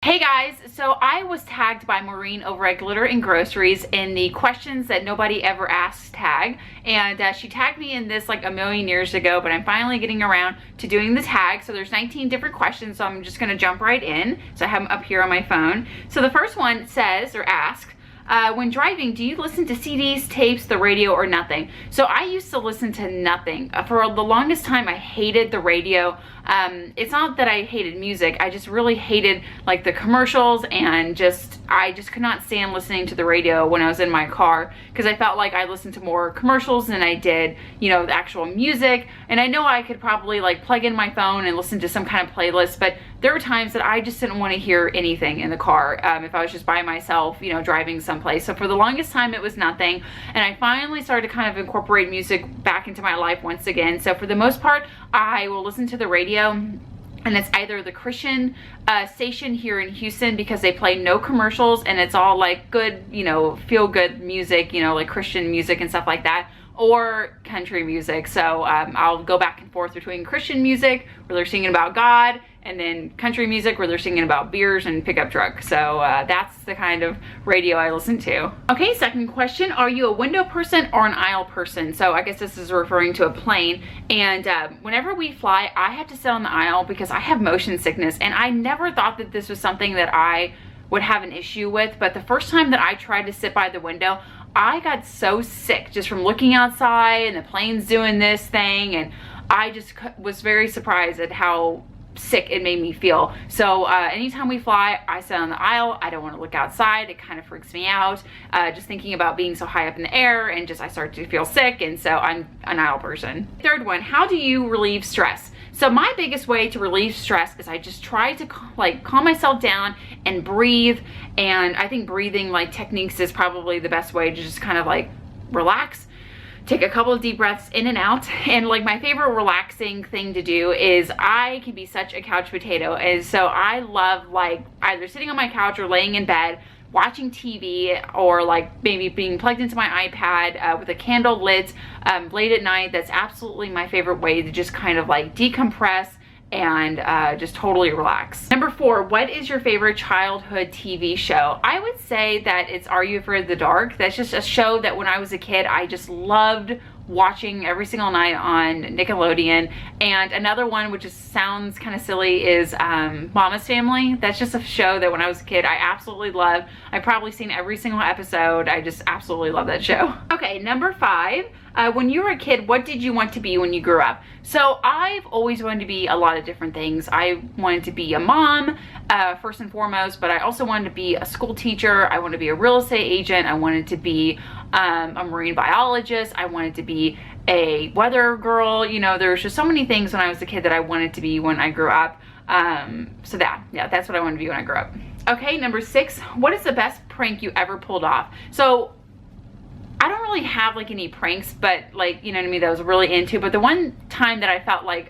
Hey guys, so I was tagged by Maureen over at Glitter and Groceries in the questions that nobody ever asks tag, and she tagged me in this like a million years ago, but I'm finally getting around to doing the tag. So there's 19 different questions, so I'm just gonna jump right in. So I have them up here on my phone. So the first one says, or asks, when driving, do you listen to CDs, tapes, the radio, or nothing? So I used to listen to nothing. For the longest time, I hated the radio. It's not that I hated music, I just really hated like the commercials, and I just could not stand listening to the radio when I was in my car, because I felt like I listened to more commercials than I did, you know, the actual music. And I know I could probably like plug in my phone and listen to some kind of playlist, but there were times that I just didn't want to hear anything in the car if I was just by myself, you know, driving someplace. So for the longest time it was nothing, and I finally started to kind of incorporate music back into my life once again. So for the most part, I will listen to the radio, and it's either the Christian station here in Houston, because they play no commercials and it's all like good, you know, feel good music, you know, like Christian music and stuff like that, or country music. So I'll go back and forth between Christian music where they're singing about God, and then country music where they're singing about beers and pickup trucks. So that's the kind of radio I listen to. Okay, second question, are you a window person or an aisle person? So I guess this is referring to a plane, and whenever we fly, I have to sit on the aisle because I have motion sickness, and I never thought that this was something that I would have an issue with, but the first time that I tried to sit by the window, I got so sick just from looking outside and the plane's doing this thing, and I just was very surprised at how sick it made me feel. So anytime we fly, I sit on the aisle. I don't want to look outside. It kind of freaks me out just thinking about being so high up in the air, and just I start to feel sick, and so I'm an aisle person. Third one, how do you relieve stress? So my biggest way to relieve stress is I just try to like calm myself down and breathe, and I think breathing like techniques is probably the best way to just kind of like relax. Take a couple of deep breaths in and out. And like my favorite relaxing thing to do is, I can be such a couch potato, and so I love like either sitting on my couch or laying in bed watching TV, or like maybe being plugged into my iPad with a candle lit late at night. That's absolutely my favorite way to just kind of like decompress and just totally relax. Number 4, what is your favorite childhood TV show? I would say that it's Are You Afraid of the Dark? That's just a show that when I was a kid, I just loved watching every single night on Nickelodeon. And another one, which sounds kind of silly, is Mama's Family. That's just a show that when I was a kid, I absolutely loved. I've probably seen every single episode. I just absolutely love that show. Okay, number 5. When you were a kid, what did you want to be when you grew up? So I've always wanted to be a lot of different things. I wanted to be a mom, first and foremost, but I also wanted to be a school teacher. I wanted to be a real estate agent. I wanted to be a marine biologist. I wanted to be a weather girl. You know, there's just so many things when I was a kid that I wanted to be when I grew up. So that's what I wanted to be when I grew up. Okay, number 6, what is the best prank you ever pulled off? So I don't really have like any pranks, but like, you know what I mean, that I was really into. But the one time that I felt like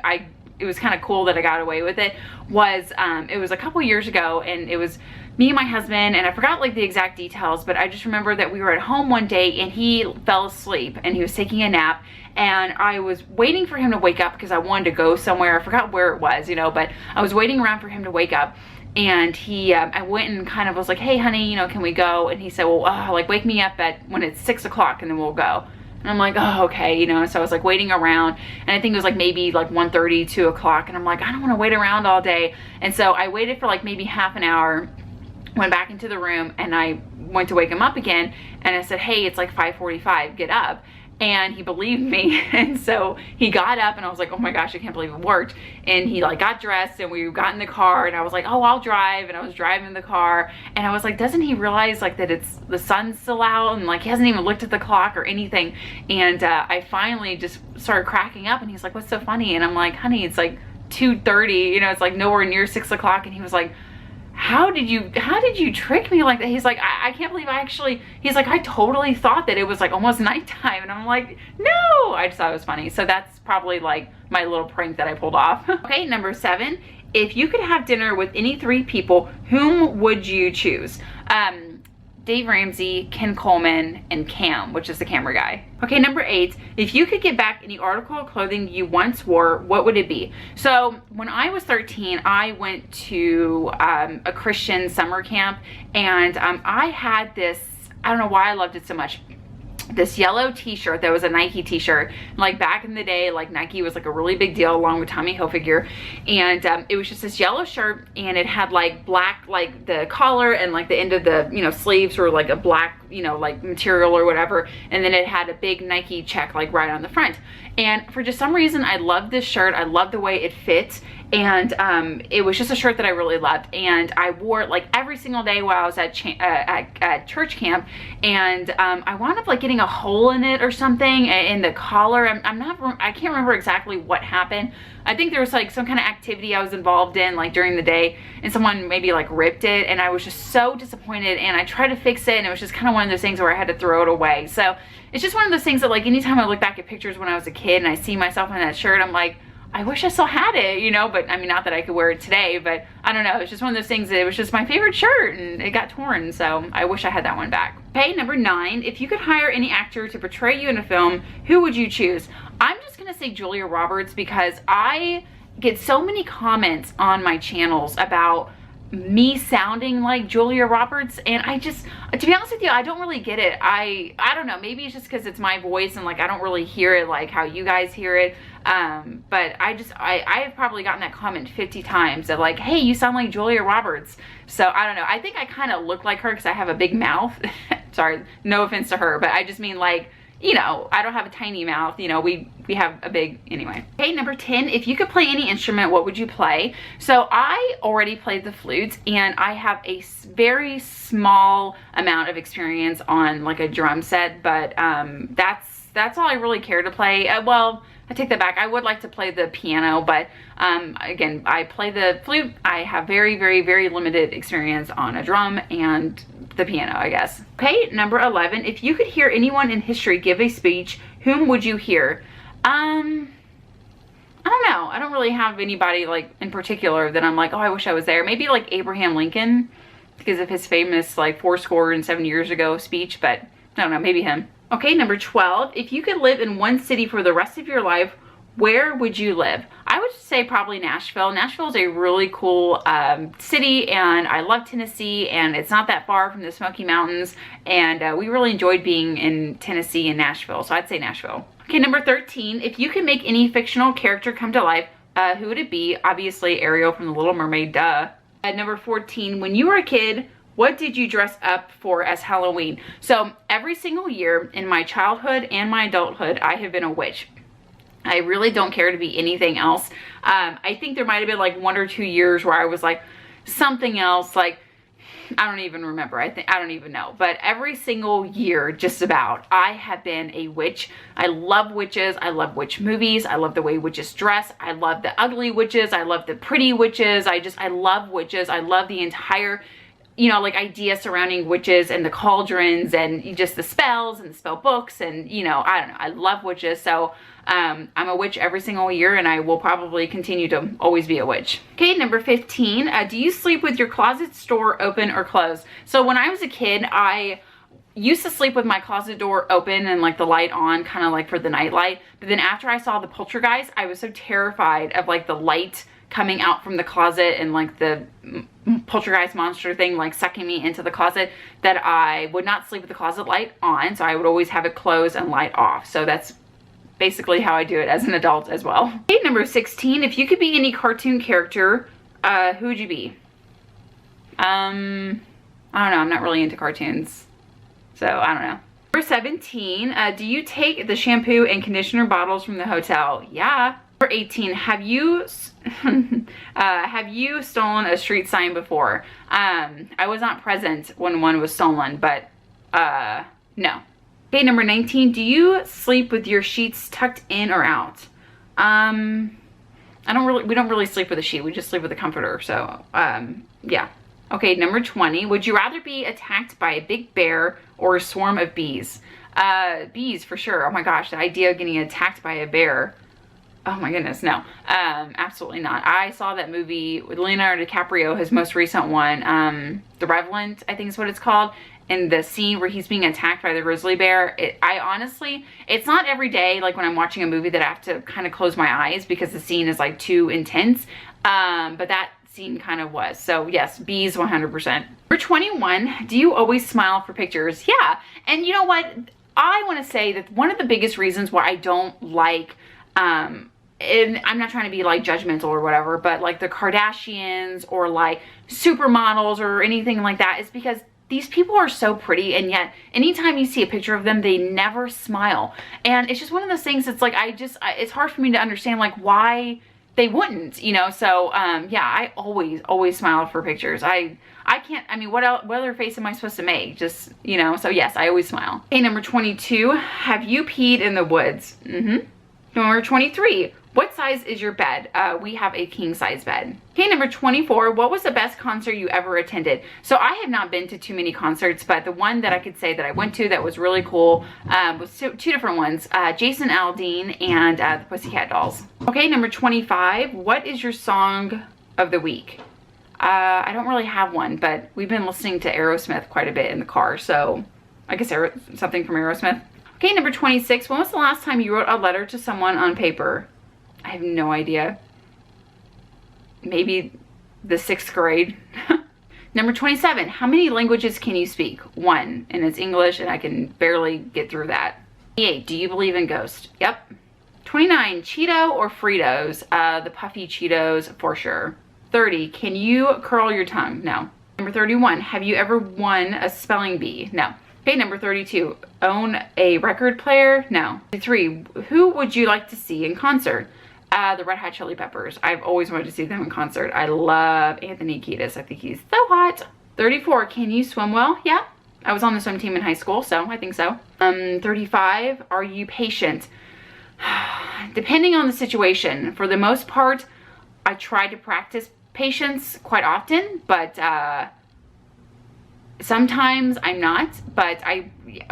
it was kind of cool that I got away with it was, it was a couple years ago, and it was me and my husband, and I forgot like the exact details, but I just remember that we were at home one day and he fell asleep and he was taking a nap, and I was waiting for him to wake up because I wanted to go somewhere. I forgot where it was, you know, but I was waiting around for him to wake up. And he, I went and kind of was like, hey honey, you know, can we go? And he said, well, like wake me up when it's 6 o'clock and then we'll go. And I'm like, oh, okay, you know. So I was like waiting around, and I think it was like maybe like 1:30, 2 o'clock. And I'm like, I don't want to wait around all day. And so I waited for like maybe half an hour, went back into the room, and I went to wake him up again. And I said, hey, it's like 5:45, get up. And he believed me, and so he got up, and I was like, oh my gosh, I can't believe it worked. And he like got dressed, and we got in the car, and I was like, oh, I'll drive. And I was driving the car, and I was like, doesn't he realize like that it's the sun's still out, and like he hasn't even looked at the clock or anything? And I finally just started cracking up, and he's like, what's so funny? And I'm like, honey, it's like 2:30, you know, it's like nowhere near 6 o'clock. And he was like, how did you trick me like that? He's like, I can't believe he's like, I totally thought that it was like almost nighttime. And I'm like, no, I just thought it was funny. So that's probably like my little prank that I pulled off. Okay, number 7, if you could have dinner with any 3 people, whom would you choose? Dave Ramsey, Ken Coleman, and Cam, which is the camera guy. Okay, number 8, if you could get back any article of clothing you once wore, what would it be? So when I was 13, I went to a Christian summer camp, and I had this, I don't know why I loved it so much, this yellow t-shirt that was a Nike t-shirt. Like back in the day, like Nike was like a really big deal along with Tommy Hilfiger, and it was just this yellow shirt, and it had like black, like the collar and like the end of the, you know, sleeves were like a black, you know, like material or whatever, and then it had a big Nike check like right on the front. And for just some reason, I loved this shirt. I loved the way it fit, and it was just a shirt that I really loved, and I wore it like every single day while I was at church camp, and I wound up like getting a hole in it or something in the collar. I can't remember exactly what happened. I think there was like some kind of activity I was involved in like during the day, and someone maybe like ripped it, and I was just so disappointed, and I tried to fix it, and it was just kind of one of those things where I had to throw it away. So it's just one of those things that like anytime I look back at pictures when I was a kid and I see myself in that shirt, I'm like, I wish I still had it, you know, but I mean, not that I could wear it today, but I don't know. It's just one of those things that it was just my favorite shirt and it got torn. So I wish I had that one back. Okay, number 9, if you could hire any actor to portray you in a film, who would you choose? I'm just going to say Julia Roberts, because I get so many comments on my channels about me sounding like Julia Roberts, and I just, to be honest with you, I don't really get it. I don't know, maybe it's just because it's my voice and like I don't really hear it like how you guys hear it, but I've probably gotten that comment 50 times of like, hey, you sound like Julia Roberts. So I don't know, I think I kind of look like her because I have a big mouth. Sorry, no offense to her, but I just mean like, you know, I don't have a tiny mouth, you know, we have a big, anyway. Okay, number 10, if you could play any instrument, what would you play? So I already played the flute, and I have a very small amount of experience on like a drum set, but that's all I really care to play. Well, I take that back. I would like to play the piano, but again, I play the flute. I have very, very, very limited experience on a drum and the piano, I guess. Okay, number 11, if you could hear anyone in history give a speech, whom would you hear? I don't know. I don't really have anybody like in particular that I'm like, oh, I wish I was there. Maybe like Abraham Lincoln because of his famous like 70 years ago speech, but I don't know, maybe him. Okay, number 12, if you could live in one city for the rest of your life, where would you live? I would say probably Nashville. Nashville is a really cool city, and I love Tennessee, and it's not that far from the Smoky Mountains, and we really enjoyed being in Tennessee and Nashville, so I'd say Nashville. Okay, number 13, if you could make any fictional character come to life, who would it be? Obviously Ariel from The Little Mermaid, duh. At number 14, when you were a kid, what did you dress up for as Halloween? So every single year in my childhood and my adulthood, I have been a witch. I really don't care to be anything else. I think there might have been like 1 or 2 years where I was like something else, like I don't even remember. I don't even know. But every single year, just about, I have been a witch. I love witches. I love witch movies. I love the way witches dress. I love the ugly witches. I love the pretty witches. I love witches. I love the entire, you know, like idea surrounding witches and the cauldrons and just the spells and the spell books, and you know, I don't know, I love witches. So I'm a witch every single year, and I will probably continue to always be a witch. Okay, number 15, do you sleep with your closet door open or closed? So when I was a kid, I used to sleep with my closet door open and like the light on, kind of like for the night light. But then after I saw the Poltergeist, I was so terrified of like the light coming out from the closet and like the poltergeist monster thing like sucking me into the closet that I would not sleep with the closet light on. So I would always have it closed and light off. So that's basically how I do it as an adult as well. Okay, number 16, if you could be any cartoon character, who would you be? I don't know, I'm not really into cartoons, so I don't know. Number 17, do you take the shampoo and conditioner bottles from the hotel? Yeah. Number 18, have you stolen a street sign before? I was not present when one was stolen, but no. Okay, number 19, do you sleep with your sheets tucked in or out? We don't really sleep with a sheet, we just sleep with a comforter, so yeah. Okay, number 20, would you rather be attacked by a big bear or a swarm of bees? Bees for sure. Oh my gosh, the idea of getting attacked by a bear. Oh my goodness, no. Absolutely not. I saw that movie with Leonardo DiCaprio, his most recent one, The Revenant, I think is what it's called. And the scene where he's being attacked by the grizzly bear, I honestly, it's not every day, like when I'm watching a movie, that I have to kind of close my eyes because the scene is like too intense. But that scene kind of was. So yes, B's 100%. Number 21, do you always smile for pictures? Yeah. And you know what? I want to say that one of the biggest reasons why I don't like, and I'm not trying to be like judgmental or whatever, but like the Kardashians or like supermodels or anything like that, is because these people are so pretty, and yet anytime you see a picture of them, they never smile. And it's just one of those things. It's like, it's hard for me to understand like why they wouldn't, you know? So yeah, I always smile for pictures. I can't, I mean, what other face am I supposed to make? Just, you know, so yes, I always smile. Okay, number 22, have you peed in the woods? Number 23, what size is your bed? We have a king size bed. Okay, number 24, what was the best concert you ever attended? So I have not been to too many concerts, but the one that I could say that I went to that was really cool was two different ones, Jason Aldean and the Pussycat Dolls. Okay, number 25, what is your song of the week? I don't really have one, but we've been listening to Aerosmith quite a bit in the car, so I guess something from Aerosmith. Okay, number 26, when was the last time you wrote a letter to someone on paper? I have no idea. Maybe the 6th grade. Number 27, how many languages can you speak? 1, and it's English, and I can barely get through that. 28, do you believe in ghosts? Yep. 29, Cheeto or Fritos? The puffy Cheetos for sure. 30, can you curl your tongue? No. Number 31, have you ever won a spelling bee? No. Okay, number 32, own a record player? No. 33, who would you like to see in concert? The Red Hot Chili Peppers. I've always wanted to see them in concert. I love Anthony Kiedis. I think he's so hot. 34, can you swim well? Yeah. I was on the swim team in high school, so I think so. 35, are you patient? Depending on the situation. For the most part, I try to practice patience quite often, but sometimes I'm not, but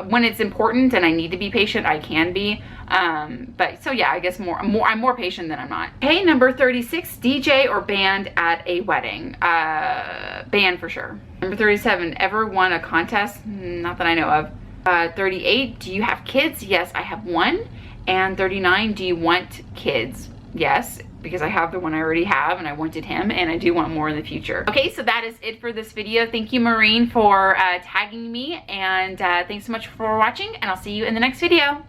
when it's important and I need to be patient, I can be. But so yeah, I guess I'm more patient than I'm not. Okay, number 36, DJ or band at a wedding? Band for sure. Number 37, ever won a contest? Not that I know of. 38, do you have kids? Yes, I have 1. And 39, do you want kids? Yes, because I have the one I already have and I wanted him, and I do want more in the future. Okay, so that is it for this video. Thank you, Maureen, for tagging me, and thanks so much for watching, and I'll see you in the next video.